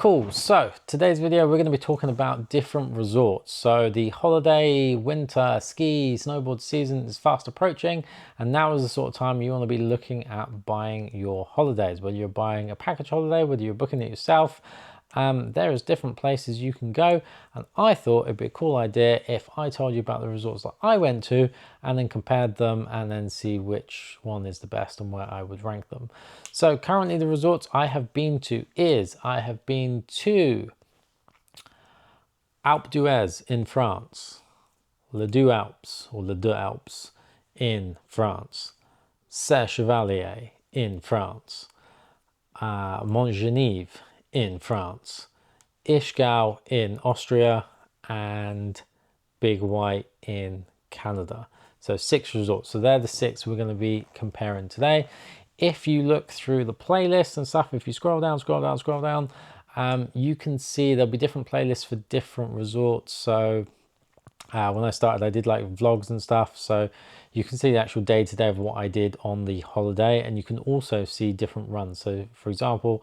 Cool, so today's video we're going to be talking about different resorts. So the holiday, winter, ski, snowboard season is fast approaching, and now is the sort of time you want to be looking at buying your holidays. Whether you're buying a package holiday, whether you're booking it yourself, there is different places you can go, and I thought it'd be a cool idea if I told you about the resorts that I went to and then compared them and then see which one is the best and where I would rank them. So currently the resorts I have been to I have been to Alpe d'Huez in France, Les Deux Alpes or Les Deux Alpes in France, Serre Chevalier in France, Montgenevre in France, Ischgl in Austria, and Big White in Canada. So 6 resorts. So they're the 6 we're going to be comparing today. If you look through the playlist and stuff, if you scroll down, you can see there'll be different playlists for different resorts. So when I started, I did like vlogs and stuff. So you can see the actual day-to-day of what I did on the holiday, and you can also see different runs. So for example,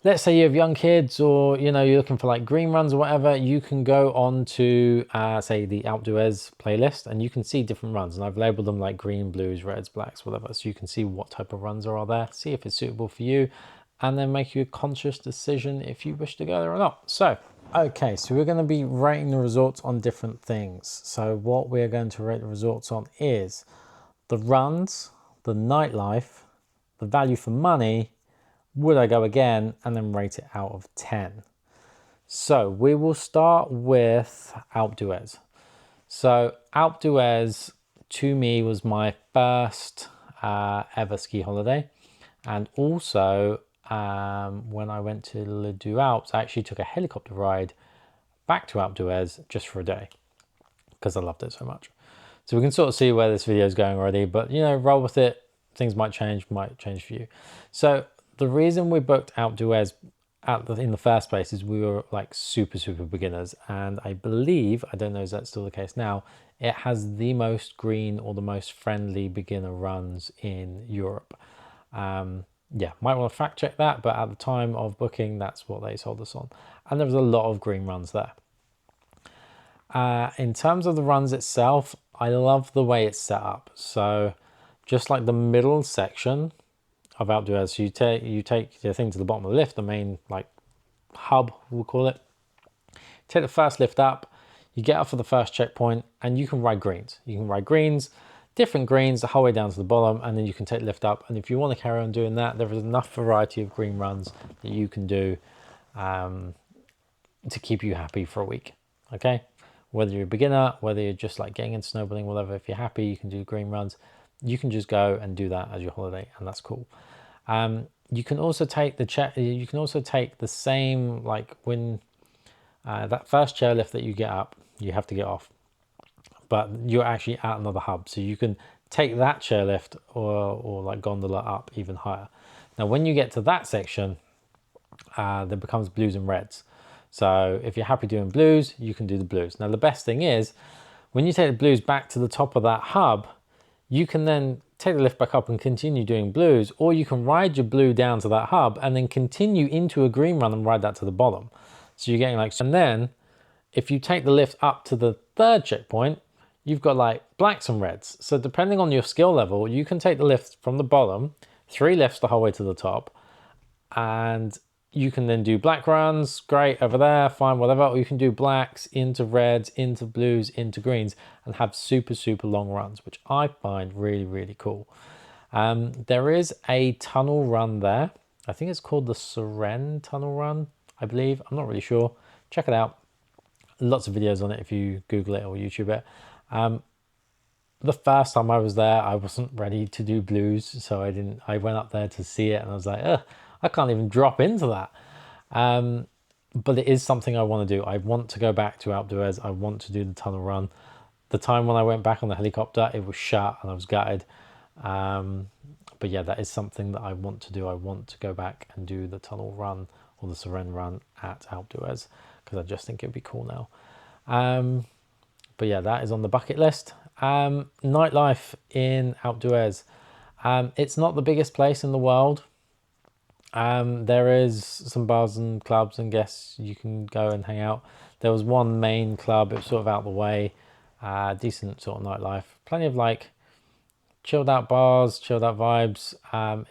let's say you have young kids, or you're looking for like green runs or whatever, you can go on to say the Alpe d'Huez playlist and you can see different runs, and I've labeled them like green, blues, reds, blacks, whatever, so you can see what type of runs are there, see if it's suitable for you, and then make you a conscious decision if you wish to go there or not. So okay, so we're going to be rating the resorts on different things. So what we're going to rate the resorts on is the runs, the nightlife, the value for money, would I go again, and then rate it out of 10. So we will start with Alpe d'Huez. So Alpe d'Huez to me was my first ever ski holiday, and also when I went to Les Deux Alpes, I actually took a helicopter ride back to Alpe d'Huez just for a day because I loved it so much. So we can sort of see where this video is going already, but roll with it. Things might change for you. So the reason we booked Alpe d'Huez in the first place is we were like super beginners, and I believe, I don't know if that's still the case now, it has the most green or the most friendly beginner runs in Europe. Yeah, might want to fact check that, but at the time of booking, that's what they sold us on, and there was a lot of green runs there. In terms of the runs itself, I love the way it's set up. So just like the middle section of Alpe d'Huez, so you take the thing to the bottom of the lift, the main like hub we'll call it, take the first lift up, you get up for the first checkpoint, and you can ride greens. Different greens the whole way down to the bottom, and then you can take the lift up, and if you want to carry on doing that, there is enough variety of green runs that you can do to keep you happy for a week. Okay, whether you're a beginner, whether you're just like getting into snowboarding, whatever, if you're happy you can do green runs, you can just go and do that as your holiday, and that's cool. You can also take the same, like when that first chairlift that you get up, you have to get off, but you're actually at another hub, so you can take that chairlift or like gondola up even higher. Now when you get to that section, there becomes blues and reds. So if you're happy doing blues, you can do the blues. Now the best thing is, when you take the blues back to the top of that hub, you can then take the lift back up and continue doing blues, or you can ride your blue down to that hub and then continue into a green run and ride that to the bottom. So you're getting like, and then if you take the lift up to the third checkpoint, you've got like blacks and reds. So depending on your skill level, you can take the lift from the bottom, 3 lifts the whole way to the top, and you can then do black runs, great, over there, fine, whatever, or you can do blacks into reds, into blues, into greens, and have super long runs, which I find really cool. There is a tunnel run there. I think it's called the Serre Tunnel Run, I believe. I'm not really sure. Check it out. Lots of videos on it if you Google it or YouTube it. The first time I was there, I wasn't ready to do blues, so I went up there to see it, and I was like, ugh, I can't even drop into that. But it is something I want to do. I want to go back to Alpe d'Huez. I want to do the tunnel run. The time when I went back on the helicopter, it was shut and I was gutted. But yeah, that is something that I want to do. I want to go back and do the tunnel run or the Serre run at Alpe d'Huez, because I just think it'd be cool now. But yeah, that is on the bucket list. Nightlife in Alpe d'Huez. It's not the biggest place in the world. There is some bars and clubs and guests you can go and hang out. There was one main club, it was sort of out the way, decent sort of nightlife, plenty of like chilled out bars, chilled out vibes.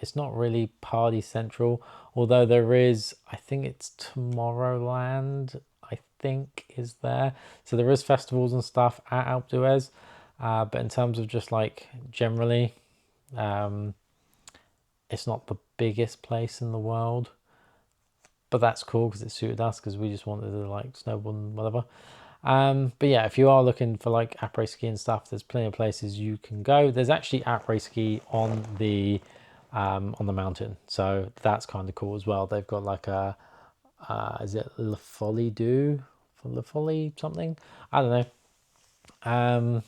It's not really party central, although there is, I think it's Tomorrowland, I think is there. So there is festivals and stuff at Alpe d'Huez. But in terms of just like generally, it's not the biggest place in the world. But that's cool because it suited us because we just wanted to like snowboard and whatever. But yeah, if you are looking for like après ski and stuff, there's plenty of places you can go. There's actually après ski on the mountain, so that's kind of cool as well. They've got like a is it La Folie du, La Folie something? I don't know.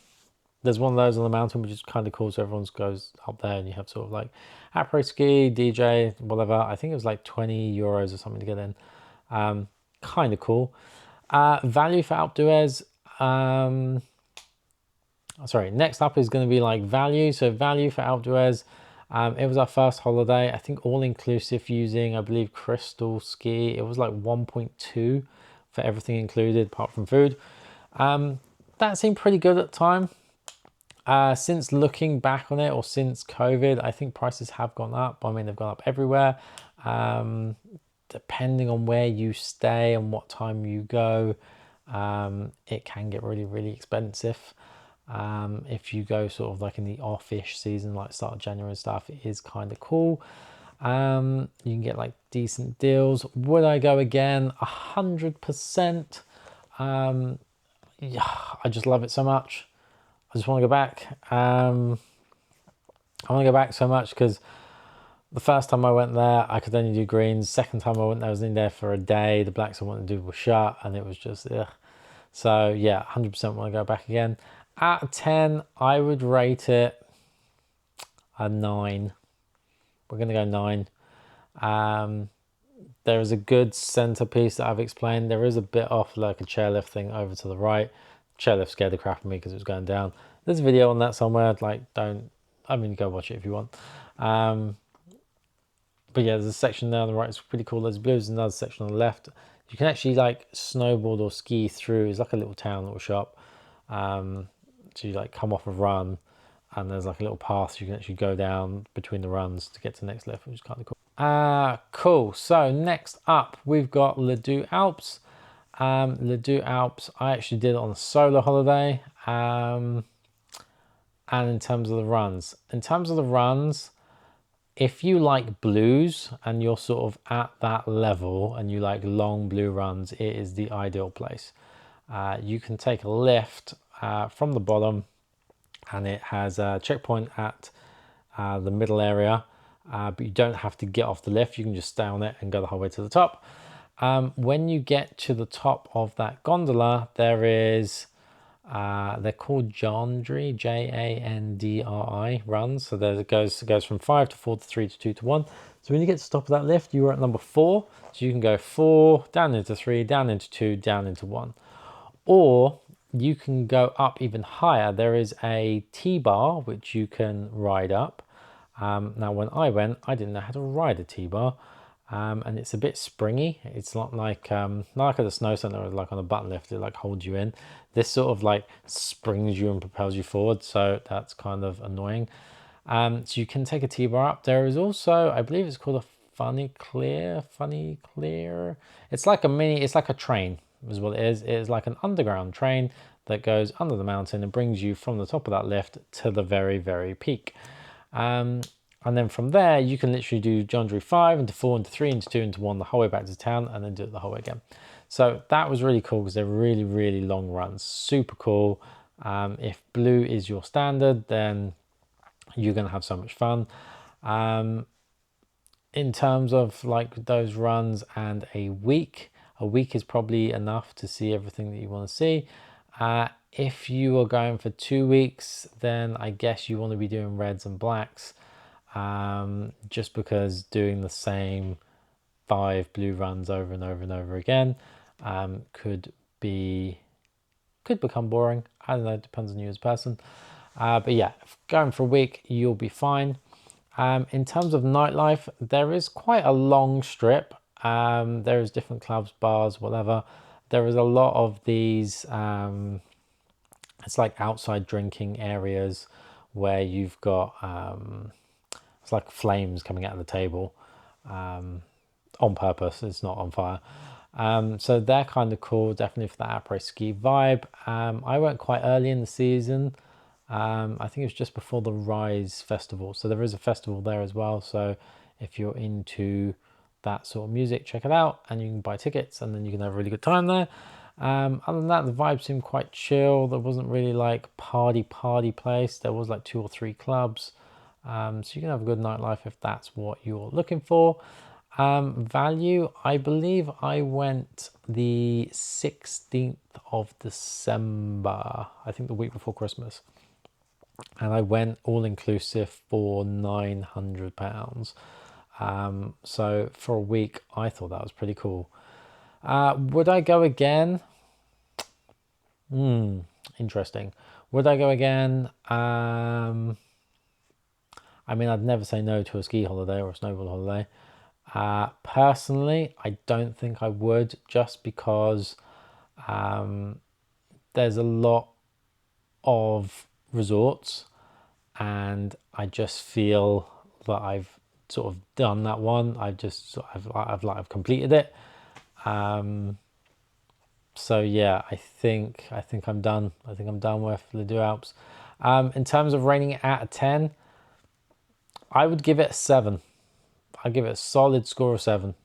There's one of those on the mountain, which is kind of cool. So everyone goes up there and you have sort of like après ski, DJ, whatever. I think it was like 20 euros or something to get in. Kind of cool. Value for Alpe d'Huez. Sorry, next up is going to be like value. So value for Alpe d'Huez. It was our first holiday. I think all inclusive using, I believe, Crystal Ski. It was like 1.2 for everything included apart from food. That seemed pretty good at the time. Since looking back on it, or since COVID, I think prices have gone up. I mean, they've gone up everywhere. Depending on where you stay and what time you go, it can get really, really expensive. If you go sort of like in the off-ish season, like start of January and stuff, it is kind of cool. You can get like decent deals. Would I go again? 100%. Yeah, I just love it so much. I just want to go back. I want to go back so much because the first time I went there, I could only do greens. Second time I went there, I was in there for a day. The blacks I wanted to do were shut, and it was just, ugh. So yeah, 100% want to go back again. Out of 10, I would rate it a 9. We're going to go 9. There is a good centerpiece that I've explained. There is a bit off like a chairlift thing over to the right. Chairlift scared the crap of me because it was going down. There's a video on that somewhere. Like, go watch it if you want. But yeah, there's a section there on the right. It's pretty cool. There's blues. Another section on the left. You can actually like snowboard or ski through. It's like a little town, little shop. So you like come off a run, and there's like a little path you can actually go down between the runs to get to the next lift, which is kind of cool. Cool. So next up, we've got Les Deux Alpes. Les Deux Alpes, I actually did it on a solo holiday. And in terms of the runs, if you like blues and you're sort of at that level and you like long blue runs, it is the ideal place. You can take a lift from the bottom, and it has a checkpoint at the middle area, but you don't have to get off the lift. You can just stay on it and go the whole way to the top. When you get to the top of that gondola, there is they're called Jandri, Jandri runs. So there it goes from 5 to 4 to 3 to 2 to 1. So when you get to the top of that lift, you are at number 4. So you can go 4 down into 3, down into 2, down into 1, or you can go up even higher. There is a T-bar which you can ride up. Now when I went, I didn't know how to ride a T-bar. And it's a bit springy. It's not like at the snow center, like on a button lift, it like holds you in. This sort of like springs you and propels you forward, so that's kind of annoying. So you can take a T-bar up. There is also, I believe it's called a funny clear. It's like a train is what it is. It is like an underground train that goes under the mountain and brings you from the top of that lift to the very, very peak. And then from there, you can literally do Jandri 5 into 4 into 3 into 2 into 1 the whole way back to town, and then do it the whole way again. So that was really cool because they're really, really long runs. Super cool. If blue is your standard, then you're going to have so much fun. In terms of like those runs and a week is probably enough to see everything that you want to see. If you are going for 2 weeks, then I guess you want to be doing reds and blacks. Just because doing the same 5 blue runs over and over and over again could become boring. I don't know, it depends on you as a person. But yeah, going for a week, you'll be fine. In terms of nightlife, there is quite a long strip. There is different clubs, bars, whatever. There is a lot of these, it's like outside drinking areas where you've got, it's like flames coming out of the table, on purpose. It's not on fire. So they're kind of cool, definitely for that après ski vibe. I went quite early in the season. I think it was just before the Rise festival. So there is a festival there as well. So if you're into that sort of music, check it out, and you can buy tickets and then you can have a really good time there. Other than that, the vibe seemed quite chill. There wasn't really like party place. There was like 2 or 3 clubs. So you can have a good nightlife if that's what you're looking for. Value, I believe I went the 16th of December, I think the week before Christmas. And I went all inclusive for £900. So for a week, I thought that was pretty cool. Would I go again? Interesting. Would I go again? I mean, I'd never say no to a ski holiday or a snowboard holiday. Personally, I don't think I would, just because there's a lot of resorts, and I just feel that I've sort of done that one. I've completed it. So yeah, I think I'm done. I think I'm done with the Deux Alpes. In terms of rating it out of 10, I would give it a 7. I'd give it a solid score of 7.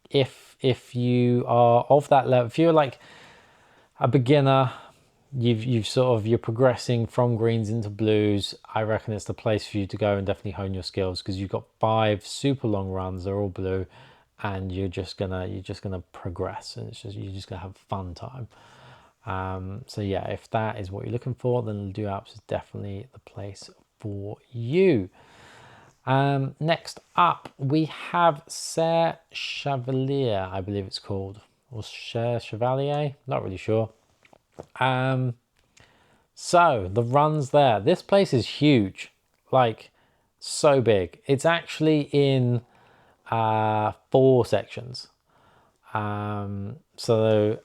If you are of that level, if you're like a beginner, you're progressing from greens into blues, I reckon it's the place for you to go and definitely hone your skills, because you've got 5 super long runs, they're all blue, and you're just gonna progress, and you're just gonna have a fun time. So yeah, if that is what you're looking for, then the Deux Alpes is definitely the place for you. Next up, we have Serre Chevalier, I believe it's called, or Serre Chevalier, not really sure. So the runs there, this place is huge, like so big. It's actually in 4 sections. So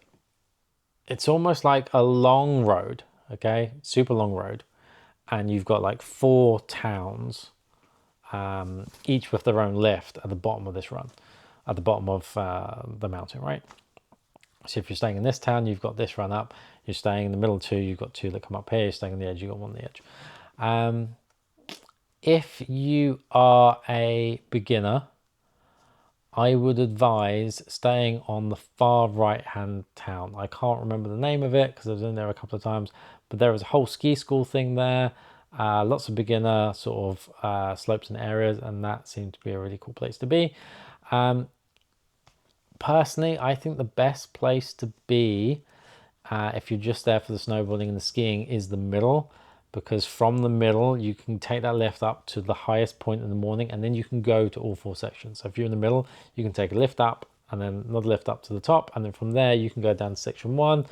it's almost like a long road, okay, super long road, and you've got like 4 towns, each with their own lift at the bottom of this run, at the bottom of the mountain, right? So if you're staying in this town, you've got this run up. You're staying in the middle 2, you've got 2 that come up here. You're staying on the edge, you've got 1 on the edge. If you are a beginner, I would advise staying on the far right-hand town. I can't remember the name of it because I was in there a couple of times, but there is a whole ski school thing there. Lots of beginner sort of slopes and areas, and that seemed to be a really cool place to be. Personally, I think the best place to be, if you're just there for the snowboarding and the skiing, is the middle, because from the middle you can take that lift up to the highest point in the morning, and then you can go to all 4 sections. So if you're in the middle, you can take a lift up and then another lift up to the top, and then from there you can go down to section 1,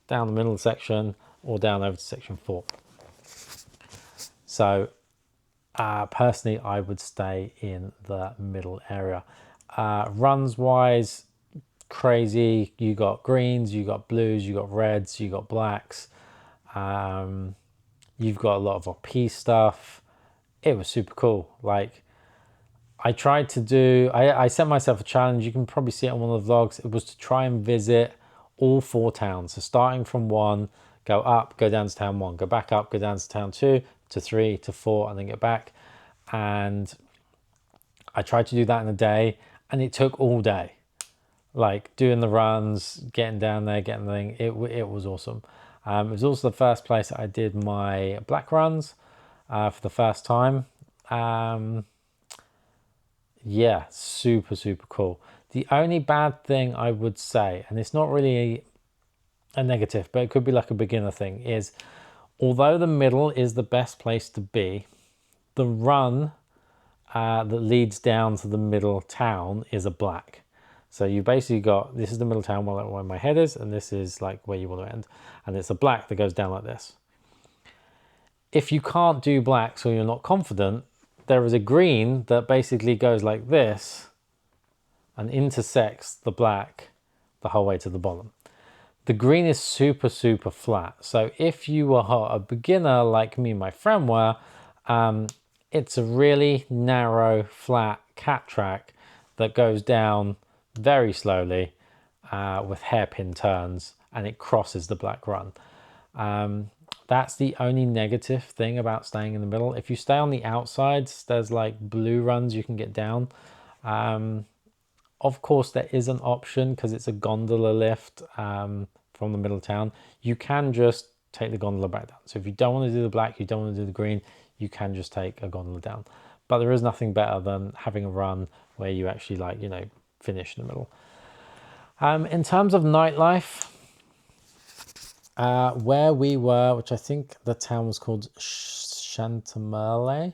down the middle of the section, or down over to section 4. So personally, I would stay in the middle area. Runs wise, crazy. You got greens, you got blues, you got reds, you got blacks. You've got a lot of off-piste stuff. It was super cool. Like, I tried to do, I set myself a challenge. You can probably see it on one of the vlogs. It was to try and visit all 4 towns. So starting from 1, go up, go down to town 1, go back up, go down to town 2, to 3, to 4, and then get back. And I tried to do that in a day, and it took all day. Like doing the runs, getting down there, getting the thing. It was awesome. It was also the first place I did my black runs for the first time. Yeah, super cool. The only bad thing I would say, and it's not really a negative, but it could be like a beginner thing, is although the middle is the best place to be, the run that leads down to the middle town is a black. So you basically got, this is the middle town where my head is, and this is like where you want to end. And it's a black that goes down like this. if you can't do blacks or you're not confident, there is a green that basically goes like this and intersects the black the whole way to the bottom. The green is super, super flat. So if you are a beginner like me and my friend were, it's a really narrow, flat cat track that goes down very slowly with hairpin turns, and it crosses the black run. That's the only negative thing about staying in the middle. If you stay on the outsides, there's like blue runs you can get down. Of course, there is an option because it's a gondola lift from the middle of town. You can just take the gondola back down. So if you don't want to do the black, you don't want to do the green, you can just take a gondola down. But there is nothing better than having a run where you actually like, you know, finish in the middle. In terms of nightlife, where we were, which I think the town was called Chantemele,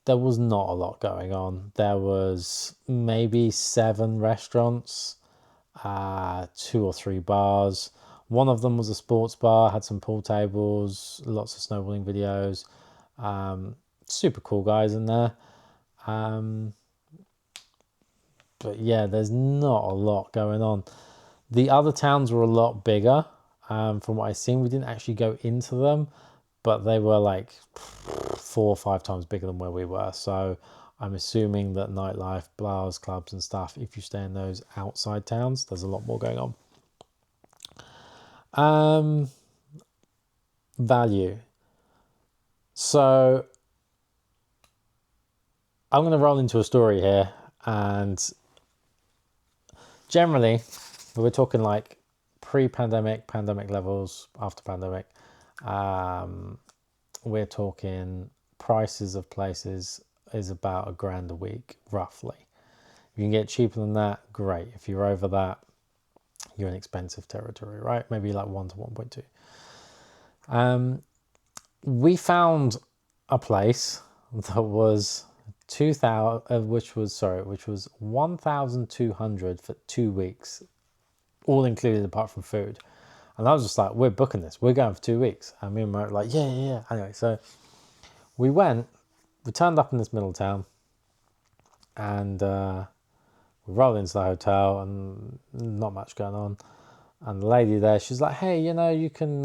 there was not a lot going on. There was maybe 7 restaurants, 2 or 3 bars. One of them was a sports bar, had some pool tables, lots of snowboarding videos. Super cool guys in there. But yeah, there's not a lot going on. The other towns were a lot bigger. From what I've seen, we didn't actually go into them, but they were like 4 or 5 times bigger than where we were. So I'm assuming that nightlife, bars, clubs and stuff, if you stay in those outside towns, there's a lot more going on. Value. So I'm going to roll into a story here, and generally we're talking like pre-pandemic, pandemic levels, after pandemic. We're talking prices of places is about $1,000 a week, roughly. If you can get cheaper than that, great. If you're over that, you're in expensive territory, right? Maybe like 1 to 1.2. We found a place that was 2,000, which was 1,200 for 2 weeks, all included apart from food. And I was just like, we're booking this. We're going for 2 weeks. And me and Mo were like, yeah. Anyway, so we turned up in this middle town, and we rolled into the hotel, and not much going on. And the lady there, she's like, hey, you know, you can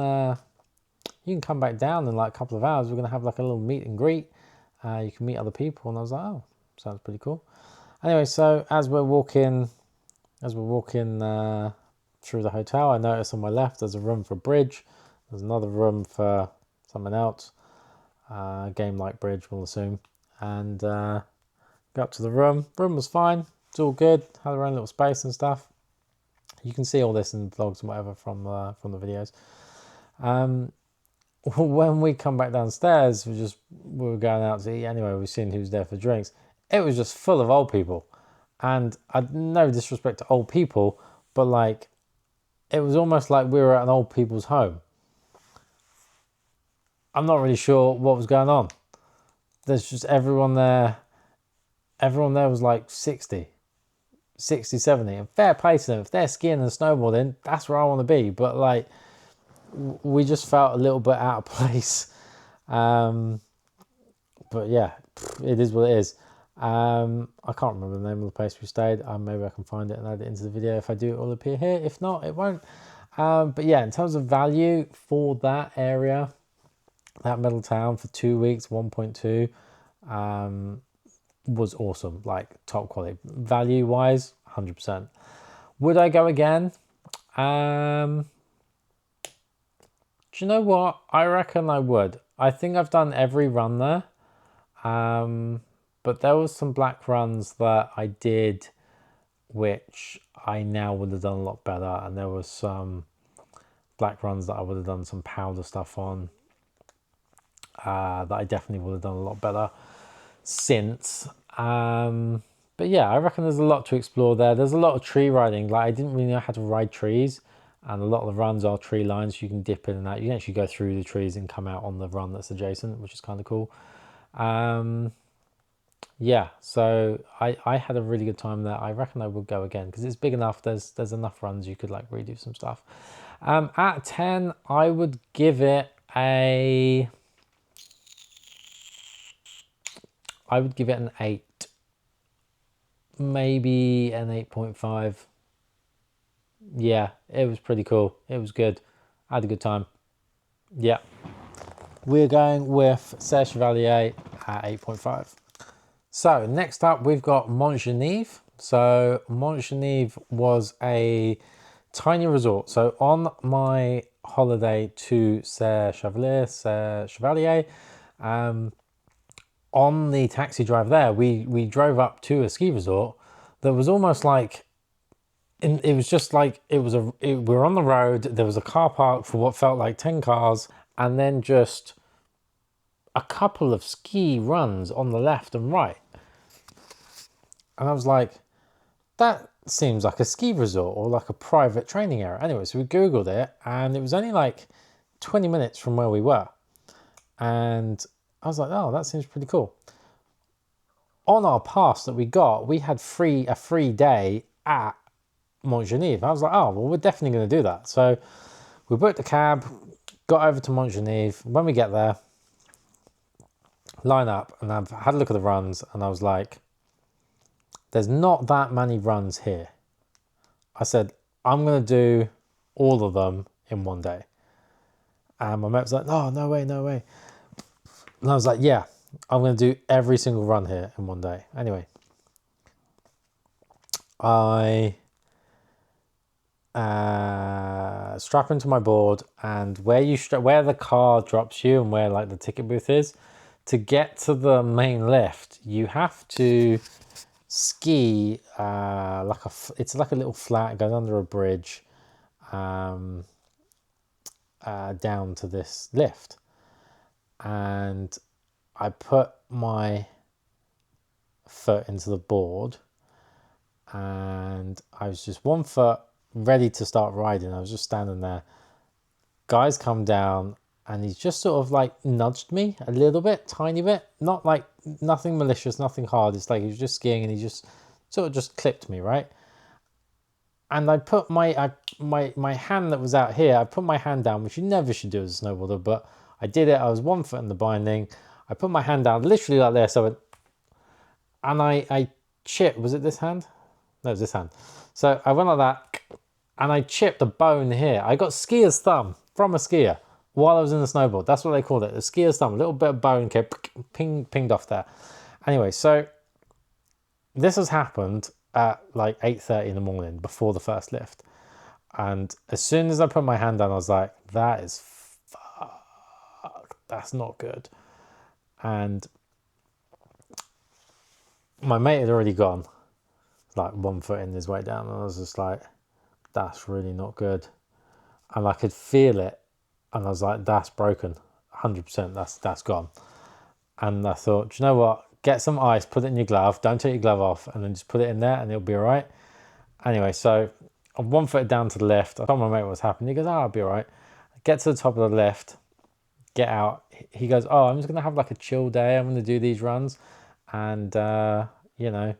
come back down in like a couple of hours. We're going to have like a little meet and greet. You can meet other people. And I was like, oh, sounds pretty cool. Anyway, so as we're walking through the hotel, I noticed on my left there's a room for bridge. There's another room for something else. Game like bridge, we'll assume. And got up to the room. Room was fine. It's all good. Had their own little space and stuff. You can see all this in vlogs and whatever from the videos. When we come back downstairs, we were going out to eat anyway. We've seen who's there for drinks. It was just full of old people, and no disrespect to old people, but like it was almost like we were at an old people's home. I'm not really sure what was going on. There's just everyone there. Everyone there was like 60, 70, and fair play to them. If they're skiing and snowboarding, that's where I want to be. But like, we just felt a little bit out of place. But yeah, it is what it is. I can't remember the name of the place we stayed. Maybe I can find it and add it into the video. If I do, it will appear here. If not, it won't. But yeah, in terms of value for that area, that middle town for 2 weeks, 1.2, was awesome. Like top quality. Value wise, 100%. Would I go again? Do you know what? I reckon I would. I think I've done every run there. But there was some black runs that I did, which I now would have done a lot better. And there was some black runs that I would have done some powder stuff on, that I definitely would have done a lot better since. But yeah, I reckon there's a lot to explore there. There's a lot of tree riding. Like I didn't really know how to ride trees. And a lot of the runs are tree lines. You can dip in and out. You can actually go through the trees and come out on the run that's adjacent, which is kind of cool. Yeah, so I had a really good time there. I reckon I would go again because it's big enough. There's enough runs you could like redo some stuff. At 10, I would give it a I would give it an 8, maybe an 8.5. Yeah, it was pretty cool. It was good. I had a good time. Yeah. We're going with Serre Chevalier at 8.5. So next up, we've got Montgenevre. So Montgenevre was a tiny resort. So on my holiday to Serre Chevalier, on the taxi drive there, we drove up to a ski resort that was almost like, it was just like, we were on the road, there was a car park for what felt like 10 cars, and then just a couple of ski runs on the left and right. And I was like, that seems like a ski resort or like a private training area. Anyway, so we Googled it, and it was only like 20 minutes from where we were. And I was like, oh, that seems pretty cool. On our pass that we got, we had a free day at Montgenevre. I was like, oh, well, we're definitely going to do that. So we booked a cab, got over to Montgenevre. When we get there, line up, and I've had a look at the runs, and I was like, there's not that many runs here. I said, I'm going to do all of them in one day. And my mate was like, oh, no way, no way. And I was like, yeah, I'm going to do every single run here in one day. Anyway, I strap into my board, and where the car drops you and where like the ticket booth is, to get to the main lift, you have to ski it's like a little flat, goes under a bridge down to this lift. And I put my foot into the board, and I was just one foot ready to start riding. I was just standing there. Guys come down, and he's just sort of like nudged me a little bit, tiny bit, not like nothing malicious, nothing hard. It's like he was just skiing, and he just sort of just clipped me, right? And I put my hand that was out here, I put my hand down, which you never should do as a snowboarder, but I did it. I was 1 foot in the binding. I put my hand down literally like this. And I chipped, was it this hand? No, it was this hand. So I went like that, and I chipped a bone here. I got skier's thumb from a skier while I was in the snowboard. That's what they called it, a skier's thumb. A little bit of bone pinged off there. Anyway, so this has happened at like 8:30 in the morning before the first lift. And as soon as I put my hand down, I was like, that is fuck. That's not good. And my mate had already gone, like 1 foot in his way down. And I was just like, that's really not good. And I could feel it. And I was like, that's broken. 100%, that's gone. And I thought, do you know what? Get some ice, put it in your glove. Don't take your glove off, and then just put it in there, and it'll be all right. Anyway, so I'm 1 foot down to the lift. I told my mate what's happening. He goes, oh, I'll be all right. I get to the top of the lift, get out. He goes, oh, I'm just going to have like a chill day. I'm going to do these runs, and, you know,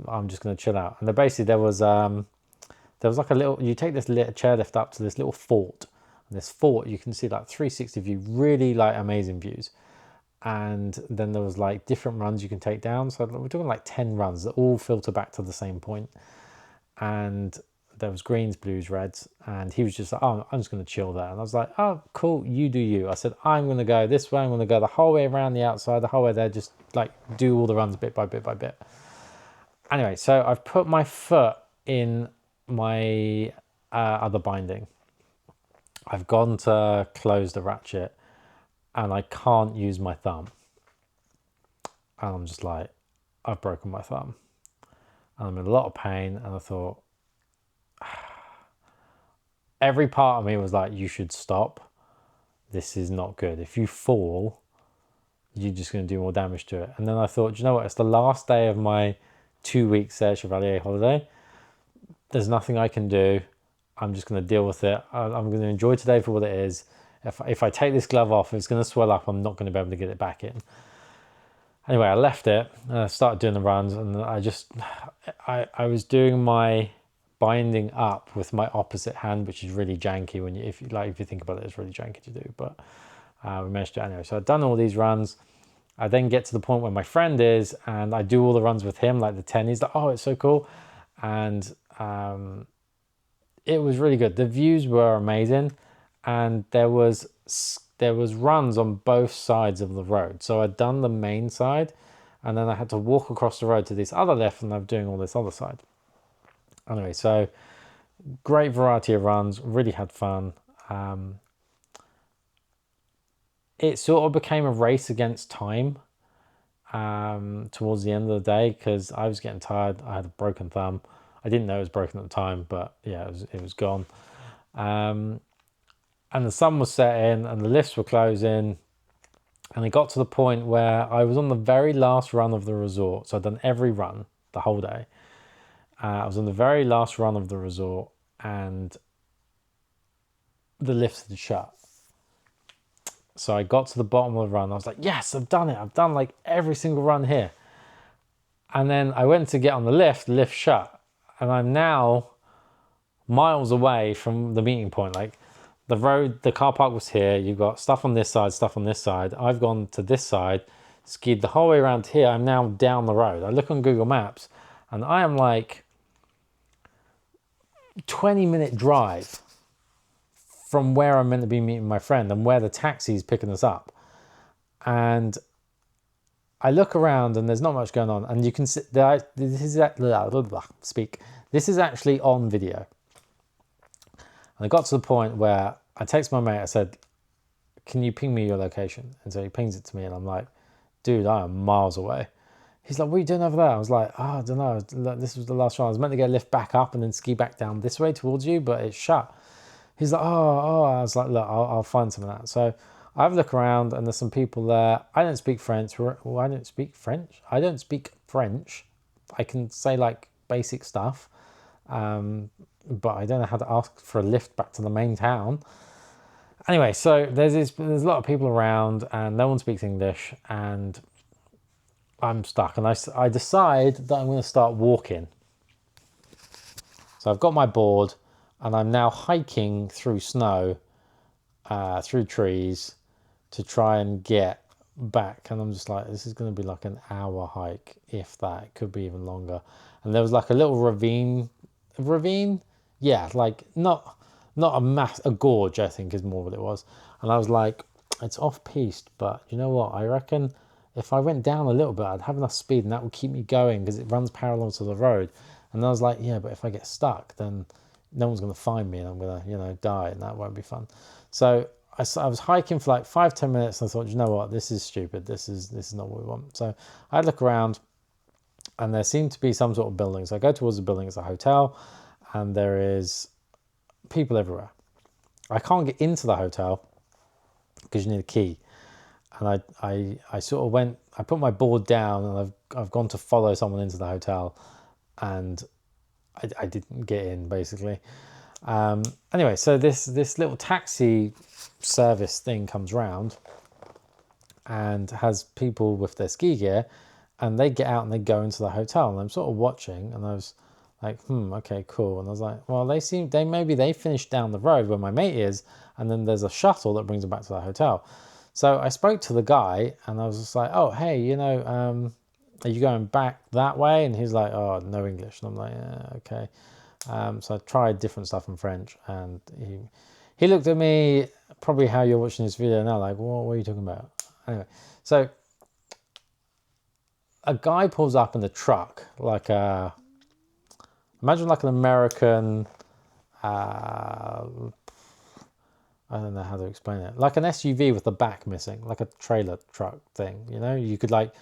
I'm just going to chill out. And there was like a little, you take this little chairlift up to this little fort. And this fort, you can see like 360 view, really like amazing views. And then there was like different runs you can take down. So we're talking like 10 runs that all filter back to the same point. And there was greens, blues, reds. And he was just like, oh, I'm just going to chill there. And I was like, oh, cool, you do you. I said, I'm going to go this way. I'm going to go the whole way around the outside, the whole way there, just like do all the runs bit by bit by bit. Anyway, so I've put my foot in my other binding. I've gone to close the ratchet, and I can't use my thumb. And I'm just like, I've broken my thumb. And I'm in a lot of pain, and I thought, every part of me was like, you should stop. This is not good. If you fall, you're just going to do more damage to it. And then I thought, you know what? It's the last day of my 2-week Serre Chevalier holiday. There's nothing I can do. I'm just going to deal with it. I'm going to enjoy today for what it is. If I take this glove off, it's going to swell up. I'm not going to be able to get it back in. Anyway, I left it, and I started doing the runs, and I was doing my binding up with my opposite hand, which is really janky when if you think about it, it's really janky to do, but we managed to do it anyway. So I'd done all these runs, I then get to the point where my friend is, and I do all the runs with him, like the 10. He's like, oh, it's so cool. And it was really good. The views were amazing, and there was runs on both sides of the road. So I'd done the main side, and then I had to walk across the road to this other lift, and I'm doing all this other side. Anyway, so great variety of runs, really had fun. It sort of became a race against time towards the end of the day, because I was getting tired. I had a broken thumb. I didn't know it was broken at the time, but yeah, it was gone. And the sun was setting and the lifts were closing, and it got to the point where I was on the very last run of the resort. So I'd done every run the whole day. I was on the very last run of the resort, and the lifts had shut. So I got to the bottom of the run. I was like, yes, I've done it. I've done like every single run here. And then I went to get on the lift shut. And I'm now miles away from the meeting point. Like the road, the car park was here. You've got stuff on this side, stuff on this side. I've gone to this side, skied the whole way around here. I'm now down the road. I look on Google Maps and I am like 20-minute drive from where I'm meant to be meeting my friend and where the taxi's picking us up. And I look around and there's not much going on. And you can see, this is actually on video. And I got to the point where I text my mate, I said, can you ping me your location? And so he pings it to me and I'm like, dude, I am miles away. He's like, what are you doing over there? I was like, oh, I don't know. This was the last one. I was meant to get a lift back up and then ski back down this way towards you, but it's shut. He's like, oh. I was like, look, I'll find some of that. So I have a look around and there's some people there. I don't speak French. Well, I don't speak French. I don't speak French. I can say like basic stuff, but I don't know how to ask for a lift back to the main town. Anyway, so there's a lot of people around and no one speaks English and I'm stuck. And I decide that I'm going to start walking. So I've got my board and I'm now hiking through snow, through trees to try and get back. And I'm just like, this is going to be like an hour hike, if that. It could be even longer. And there was like a little ravine. Yeah, like not a gorge, I think is more what it was. And I was like, it's off-piste, but you know what? I reckon if I went down a little bit, I'd have enough speed and that would keep me going because it runs parallel to the road. And I was like, yeah, but if I get stuck, then no one's going to find me and I'm going to, die, and that won't be fun. So I was hiking for like 5-10 minutes and I thought, you know what, this is stupid. This is not what we want. So I look around and there seemed to be some sort of building. So I go towards the building. It's a hotel and there is people everywhere. I can't get into the hotel because you need a key. And I sort of went, I put my board down and I've gone to follow someone into the hotel and I didn't get in basically. Anyway, so this little taxi service thing comes round and has people with their ski gear and they get out and they go into the hotel and I'm sort of watching and I was like, okay, cool. And I was like, well, maybe they finished down the road where my mate is and then there's a shuttle that brings them back to the hotel. So I spoke to the guy and I was just like, oh, hey, are you going back that way? And he's like, oh, no English. And I'm like, yeah, okay. So I tried different stuff in French and he looked at me probably how you're watching this video now, like, what are you talking about? Anyway, so a guy pulls up in the truck, like imagine like an American, I don't know how to explain it, like an SUV with the back missing, like a trailer truck thing, you could like,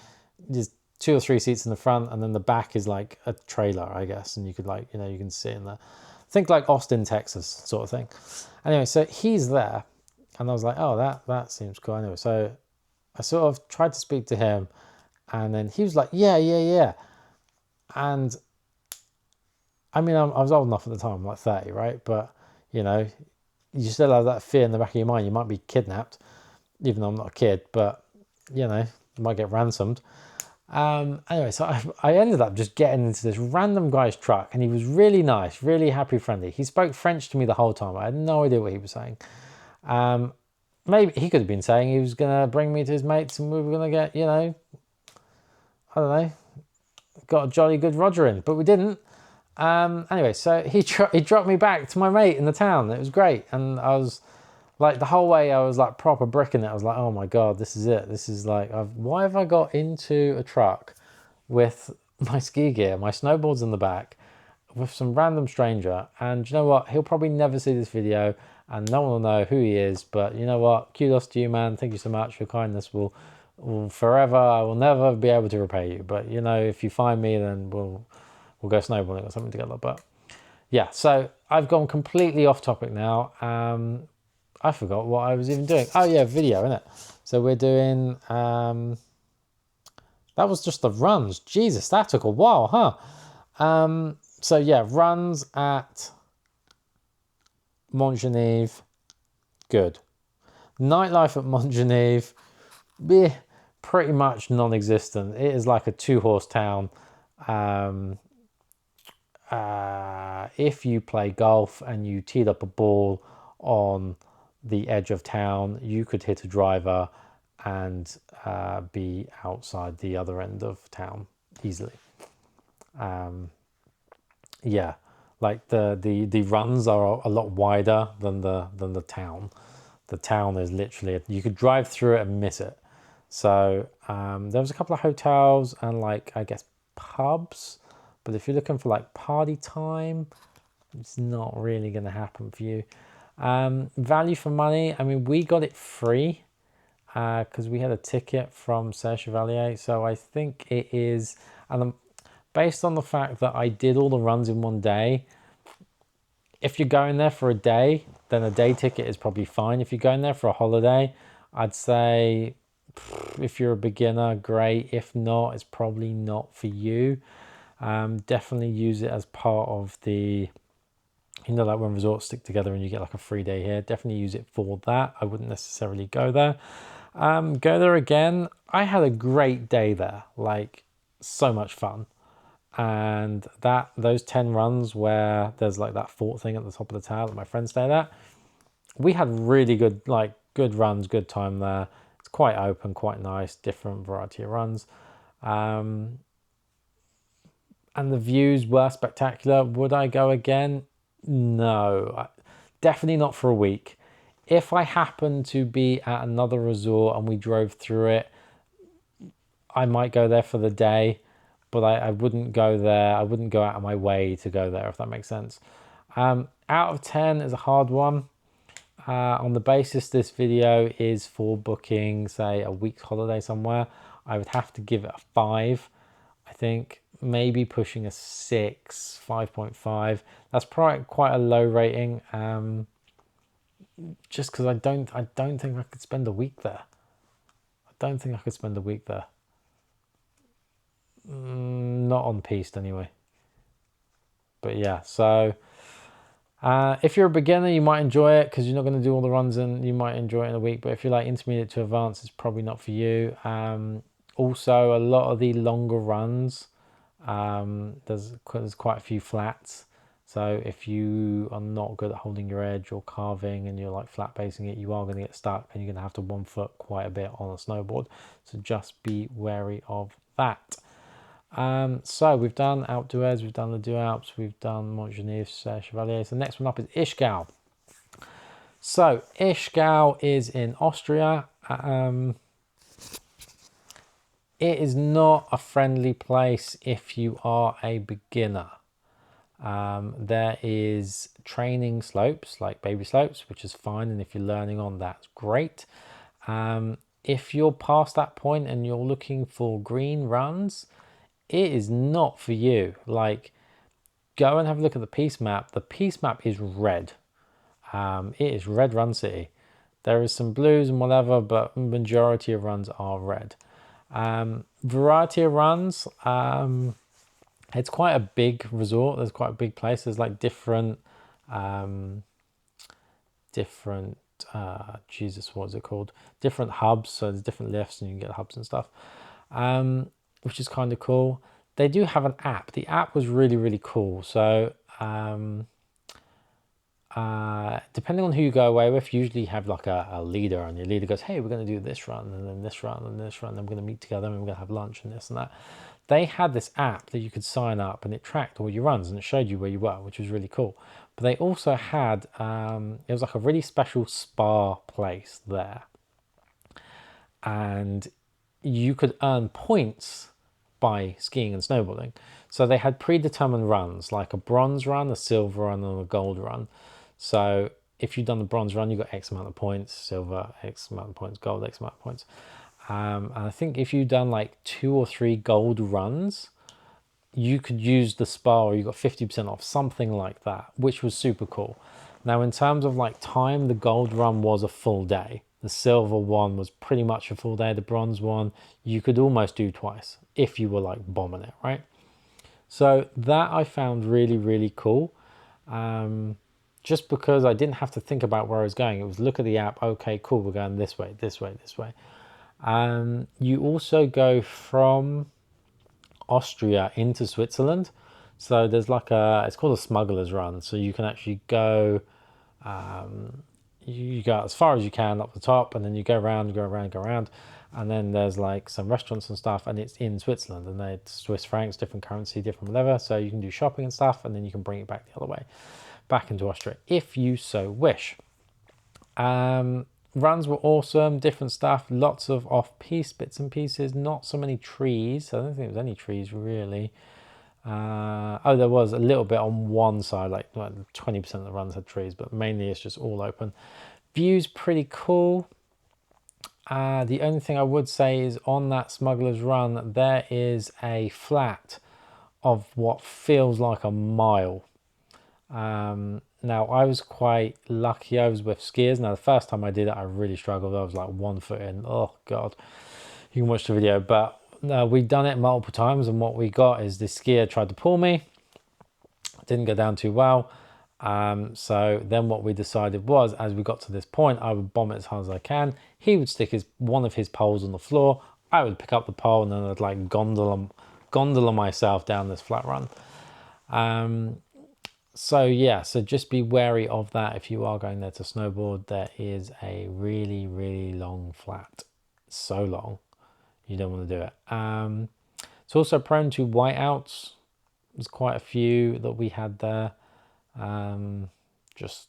just 2 or 3 seats in the front and then the back is like a trailer, I guess, and you could like, you can sit in there. Think like Austin, Texas sort of thing. Anyway, so he's there and I was like, oh, that seems cool. Anyway, so I sort of tried to speak to him and then he was like, yeah. And I mean, I was old enough at the time, I'm like 30, right? But, you still have that fear in the back of your mind. You might be kidnapped, even though I'm not a kid, but, you might get ransomed. Anyway, so I ended up just getting into this random guy's truck and he was really nice, really happy, friendly. He spoke French to me the whole time. I had no idea what he was saying. maybe he could have been saying he was going to bring me to his mates and we were going to get, you know, I don't know, got a jolly good Roger in, but we didn't. Anyway, so he dropped me back to my mate in the town. It was great. And I was like, the whole way I was like proper bricking it. I was like, oh my God, this is it. This is like, why have I got into a truck with my ski gear, my snowboards in the back, with some random stranger? And you know what? He'll probably never see this video and no one will know who he is. But you know what? Kudos to you, man. Thank you so much. Your kindness will forever, I will never be able to repay you. But you know, if you find me, then we'll go snowboarding or something together. But yeah, so I've gone completely off topic now. I forgot what I was even doing. Oh yeah, video, innit? So we're doing, that was just the runs. Jesus, that took a while, huh? So yeah, runs at Montgenevre, good. Nightlife at Montgenevre, pretty much non-existent. It is like a 2-horse town. If you play golf and you teed up a ball on the edge of town, you could hit a driver and be outside the other end of town easily. Yeah, like the runs are a lot wider than the town. The town is literally, you could drive through it and miss it. So there was a couple of hotels and like, I guess, pubs. But if you're looking for like party time, it's not really going to happen for you. Value for money, I mean, we got it free because we had a ticket from Serre Chevalier. So I think it is, and based on the fact that I did all the runs in one day, if you're going there for a day, then a day ticket is probably fine. If you're going there for a holiday, I'd say if you're a beginner, great. If not, it's probably not for you. Definitely use it as part of the, you know, like when resorts stick together and you get like a free day here. Definitely use it for that. I wouldn't necessarily go there. Go there again. I had a great day there, like so much fun. And those 10 runs where there's like that fort thing at the top of the tower that my friends stayed at, we had really good, like good runs, good time there. It's quite open, quite nice, different variety of runs. And the views were spectacular. Would I go again? No, definitely not for a week. If I happened to be at another resort and we drove through it, I might go there for the day, but I wouldn't go there. I wouldn't go out of my way to go there, if that makes sense. Out of 10 is a hard one. On the basis this video is for booking, say, a week's holiday somewhere, I would have to give it a 5, I think. Maybe pushing a 6, 5.5. That's probably quite a low rating. Just because I don't think I could spend a week there. I don't think I could spend a week there. Not on piste anyway. But yeah, so if you're a beginner, you might enjoy it because you're not going to do all the runs and you might enjoy it in a week. But if you're like intermediate to advanced, it's probably not for you. Also, a lot of the longer runs, there's quite a few flats. So if you are not good at holding your edge or carving and you're like flat basing it, you are going to get stuck and you're going to have to 1 foot quite a bit on a snowboard. So just be wary of that. So we've done Alpe d'Huez, we've done the Deux Alpes, we've done Montgenevre, Serre Chevalier. So the next one up is Ischgl. So Ischgl is in Austria. It is not a friendly place if you are a beginner. There is training slopes, like baby slopes, which is fine. And if you're learning on, that's great. If you're past that point and you're looking for green runs, it is not for you. Like, go and have a look at the piste map. The piste map is red. It is red run city. There is some blues and whatever, but majority of runs are red. Variety of runs. It's quite a big resort. There's quite a big place. There's like different, Jesus, what is it called? Different hubs. So there's different lifts and you can get hubs and stuff, which is kind of cool. They do have an app. The app was really, really cool. So depending on who you go away with, you usually have like a leader, and your leader goes, hey, we're going to do this run, and then this run, and this run, and then we're going to meet together, and we're going to have lunch, and this and that. They had this app that you could sign up, and it tracked all your runs, and it showed you where you were, which was really cool. But they also had, it was like a really special spa place there. And you could earn points by skiing and snowboarding. So they had predetermined runs, like a bronze run, a silver run, and a gold run. So if you've done the bronze run, you got X amount of points, silver, X amount of points, gold, X amount of points. And I think if you've done like 2 or 3 gold runs, you could use the spa, or you got 50% off, something like that, which was super cool. Now, in terms of like time, the gold run was a full day. The silver one was pretty much a full day. The bronze one, you could almost do twice if you were like bombing it, right? So that I found really, really cool. Just because I didn't have to think about where I was going. It was look at the app. Okay, cool. We're going this way, this way, this way. You also go from Austria into Switzerland. So there's like it's called a smuggler's run. So you can actually go, you go as far as you can up the top, and then you go around, go around, go around. And then there's like some restaurants and stuff, and it's in Switzerland, and they're Swiss francs, different currency, different whatever. So you can do shopping and stuff, and then you can bring it back the other way, back into Austria, if you so wish. Runs were awesome, different stuff, lots of off-piste bits and pieces, not so many trees. I don't think there was any trees really. Oh, there was a little bit on one side, like 20% of the runs had trees, but mainly it's just all open. View's pretty cool. The only thing I would say is on that Smuggler's Run, there is a flat of what feels like a mile. Now, I was quite lucky. I was with skiers. Now, the first time I did it, I really struggled. I was like 1 foot in. Oh, God. You can watch the video. But we'd done it multiple times, and what we got is this skier tried to pull me. Didn't go down too well. So then what we decided was, as we got to this point, I would bomb it as hard as I can. He would stick one of his poles on the floor. I would pick up the pole, and then I'd like gondola myself down this flat run. So yeah, so just be wary of that if you are going there to snowboard. There is a really, really long flat. So long, you don't want to do it. It's also prone to whiteouts. There's quite a few that we had there. Just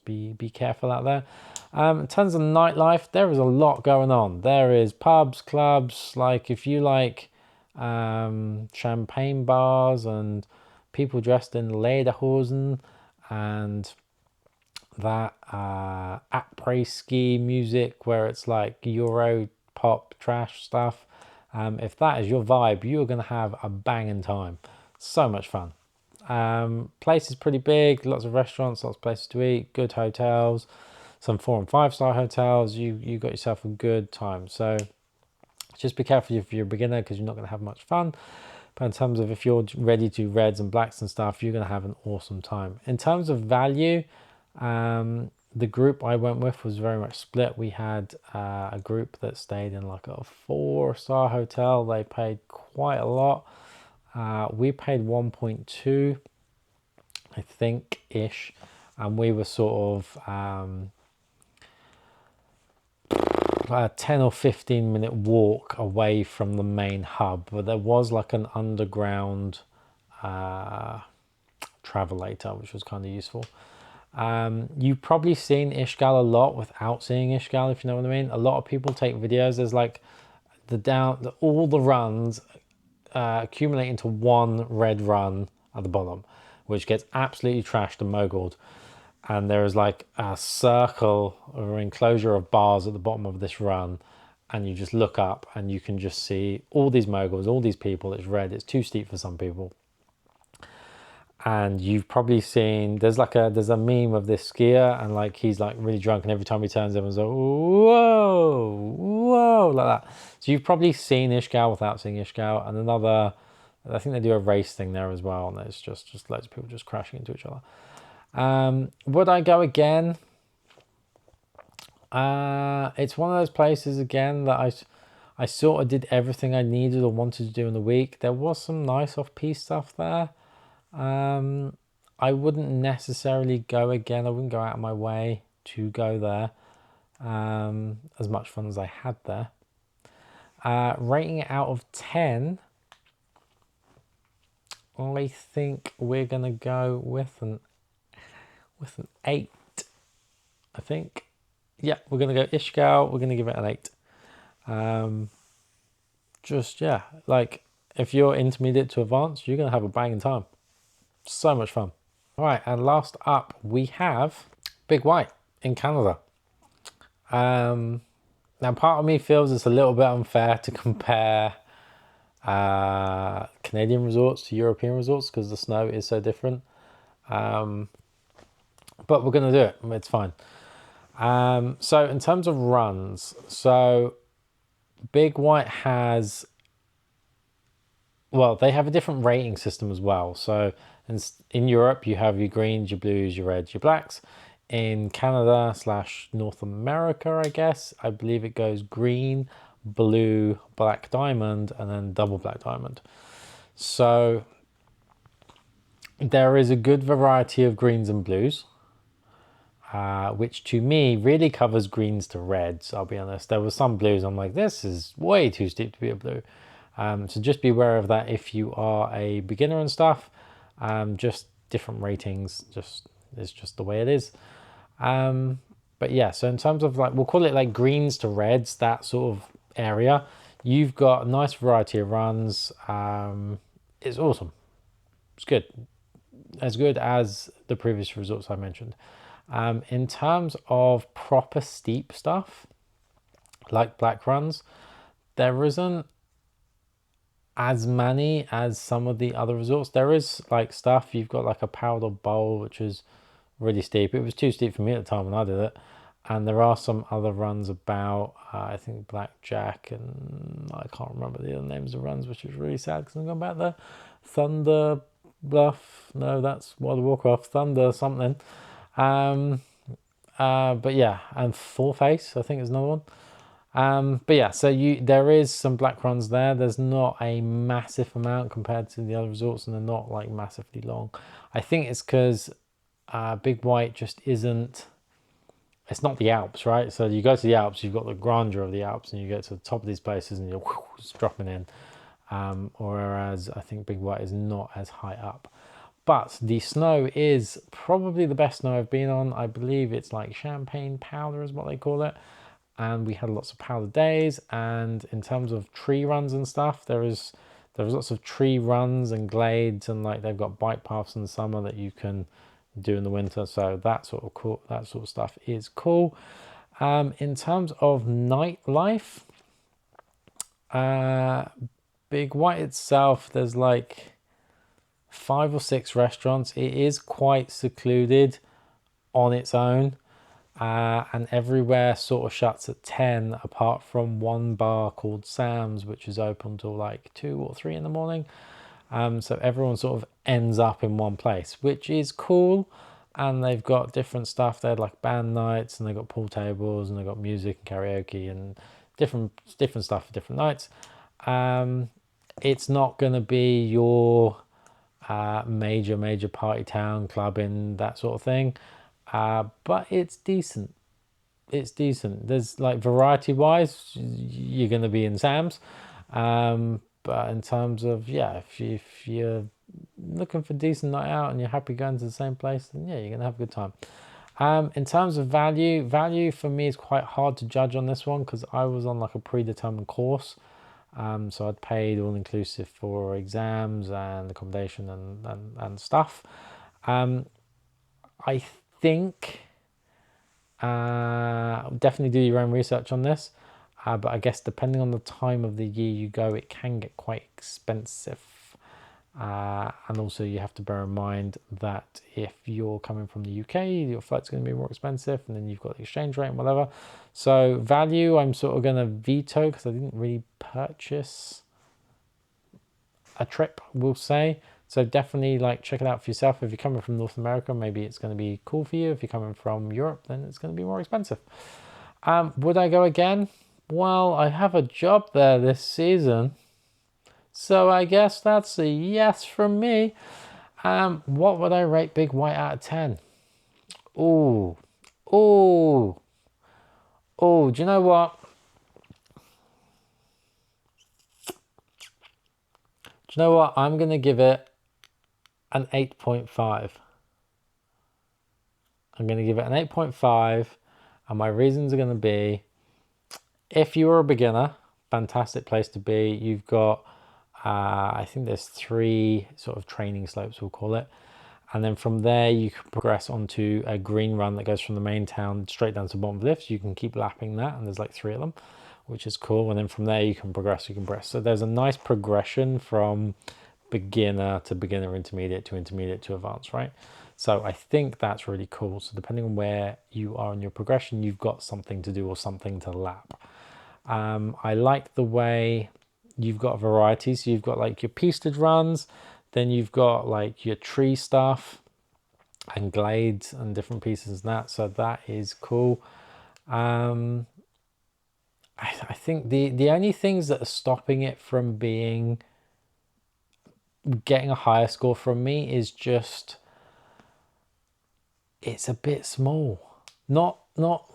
be careful out there. In terms of nightlife, there is a lot going on. There is pubs, clubs, like if you like champagne bars and people dressed in lederhosen and that après ski music where it's like Euro pop trash stuff. If that is your vibe, you're going to have a banging time. So much fun. Place is pretty big, lots of restaurants, lots of places to eat, good hotels, some 4 and 5 star hotels. You got yourself a good time. So just be careful if you're a beginner, because you're not going to have much fun. But in terms of if you're ready to reds and blacks and stuff, you're going to have an awesome time. In terms of value, the group I went with was very much split. We had a group that stayed in like a 4-star hotel. They paid quite a lot. We paid 1.2, I think, ish. And we were sort of a 10 or 15 minute walk away from the main hub, but there was like an underground travelator, which was kind of useful. You've probably seen Ischgl a lot without seeing Ischgl, if you know what I mean. A lot of people take videos. There's like all the runs accumulate into one red run at the bottom, which gets absolutely trashed and mogulled. And there is like a circle or enclosure of bars at the bottom of this run, and you just look up and you can just see all these moguls, all these people. It's red, it's too steep for some people. And you've probably seen, there's a meme of this skier, and like he's like really drunk, and every time he turns, everyone's like, whoa, whoa, like that. So you've probably seen Ischgl without seeing Ischgl. And another, I think they do a race thing there as well, and there's just loads of people just crashing into each other. Would I go again? It's one of those places again that I sort of did everything I needed or wanted to do in the week. There was some nice off-piste stuff there. I wouldn't necessarily go again. I wouldn't go out of my way to go there. As much fun as I had there. Rating it out of 10, I think we're gonna go with an 8. I think, yeah, we're gonna go Ischgl. We're gonna give it an 8. Just, yeah, like if you're intermediate to advanced, you're gonna have a banging time. So much fun. All right, and last up we have Big White in Canada. Now part of me feels it's a little bit unfair to compare Canadian resorts to European resorts because the snow is so different. But we're going to do it. It's fine. So in terms of runs, so Big White has, well, they have a different rating system as well. So in Europe, you have your greens, your blues, your reds, your blacks. In Canada / North America, I guess, I believe it goes green, blue, black diamond, and then double black diamond. So there is a good variety of greens and blues, which to me really covers greens to reds. I'll be honest. There were some blues I'm like, this is way too steep to be a blue. So just be aware of that if you are a beginner and stuff. Just different ratings, it's just the way it is. But yeah, so in terms of like, we'll call it like greens to reds, that sort of area, you've got a nice variety of runs. It's awesome. It's good. As good as the previous resorts I mentioned. In terms of proper steep stuff, like black runs, there isn't as many as some of the other resorts. There is like stuff, you've got like a powder bowl, which is really steep. It was too steep for me at the time when I did it. And there are some other runs about, I think Blackjack, and I can't remember the other names of runs, which is really sad because I'm going back there. Thunder Bluff, no, that's World of Warcraft. Thunder something. But yeah, and Four Face, I think is another one. But yeah, so there is some black runs there. There's not a massive amount compared to the other resorts, and they're not like massively long. I think it's because Big White just isn't, it's not the Alps, right? So you go to the Alps, you've got the grandeur of the Alps, and you get to the top of these places and you're just dropping in. Whereas I think Big White is not as high up. But the snow is probably the best snow I've been on. I believe it's like champagne powder is what they call it. And we had lots of powder days. And in terms of tree runs and stuff, there was lots of tree runs and glades, and like they've got bike paths in the summer that you can do in the winter. So that sort of cool, that sort of stuff is cool. In terms of nightlife, Big White itself, there's like 5 or 6 restaurants. It is quite secluded on its own, and everywhere sort of shuts at 10 apart from one bar called Sam's, which is open till like 2 or 3 in the morning. So everyone sort of ends up in one place, which is cool. And they've got different stuff. They had like band nights, and they got pool tables, and they got music and karaoke and different stuff for different nights. It's not going to be your major party town, clubbing, that sort of thing, but it's decent. There's like variety wise, you're going to be in Sam's, but in terms of, yeah, if you're looking for a decent night out and you're happy going to the same place, then yeah, you're gonna have a good time. In terms of value for me is quite hard to judge on this one because I was on like a predetermined course. So I'd paid all inclusive for exams and accommodation and stuff. I think definitely do your own research on this. But I guess depending on the time of the year you go, it can get quite expensive. And also you have to bear in mind that if you're coming from the UK, your flight's going to be more expensive, and then you've got the exchange rate and whatever. So value, I'm sort of going to veto because I didn't really purchase a trip, we'll say. So definitely like check it out for yourself. If you're coming from North America, maybe it's going to be cool for you. If you're coming from Europe, then it's going to be more expensive. Would I go again? Well, I have a job there this season, so I guess that's a yes from me. What would I rate Big White out of 10? Oh, oh, oh, do you know what? Do you know what? I'm going to give it an 8.5. I'm going to give it an 8.5. And my reasons are going to be, if you're a beginner, fantastic place to be. You've got, I think there's 3 sort of training slopes, we'll call it. And then from there, you can progress onto a green run that goes from the main town straight down to the bottom of the lift. You can keep lapping that, and there's like 3 of them, which is cool. And then from there, you can progress, So there's a nice progression from beginner to beginner, intermediate to advanced, right? So I think that's really cool. So depending on where you are in your progression, you've got something to do or something to lap. I like the way you've got a variety. So you've got like your pisted runs, then you've got like your tree stuff and glades and different pieces of that. So that is cool. I think the only things that are stopping it from getting a higher score from me is just, it's a bit small. Not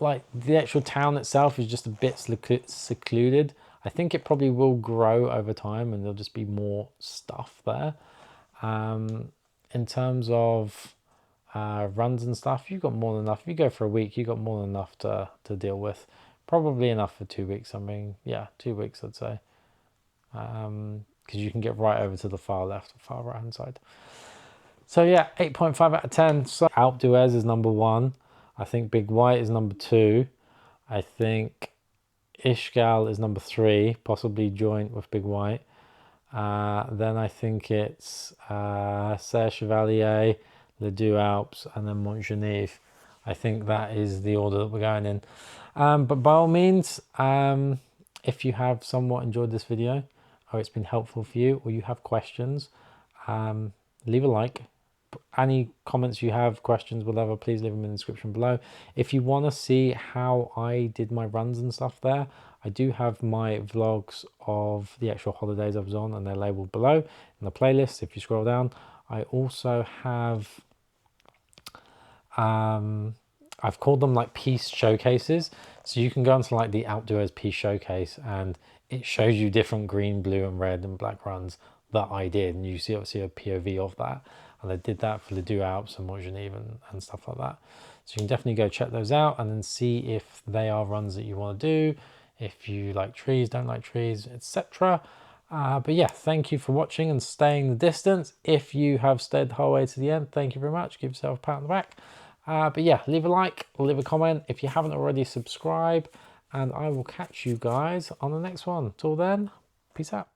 like the actual town itself is just a bit secluded. I think it probably will grow over time and there'll just be more stuff there. In terms of runs and stuff, you've got more than enough. If you go for a week, you've got more than enough to deal with. Probably enough for 2 weeks. I mean, yeah, 2 weeks I'd say. Because you can get right over to the far left or far right hand side. So yeah, 8.5 out of 10. So Alpe d'Huez is number 1. I think Big White is number 2. I think Ischgl is number 3, possibly joint with Big White. Then I think it's Serre Chevalier, the Deux Alpes, and then Montgenevre. I think that is the order that we're going in. But by all means, if you have somewhat enjoyed this video, or it's been helpful for you, or you have questions, leave a like. Any comments you have, questions, whatever, please leave them in the description below. If you want to see how I did my runs and stuff there, I do have my vlogs of the actual holidays I was on, and they're labeled below in the playlist if you scroll down. I also have, I've called them like piece showcases. So you can go into like the Alpe d'Huez piece showcase and it shows you different green, blue and red and black runs that I did. And you see obviously a POV of that. And I did that for the Deux Alpes and Montgenevre and stuff like that. So you can definitely go check those out and then see if they are runs that you want to do, if you like trees, don't like trees, etc. But yeah, thank you for watching and staying the distance. If you have stayed the whole way to the end, thank you very much. Give yourself a pat on the back. But yeah, leave a like, leave a comment. If you haven't already, subscribe. And I will catch you guys on the next one. Till then, peace out.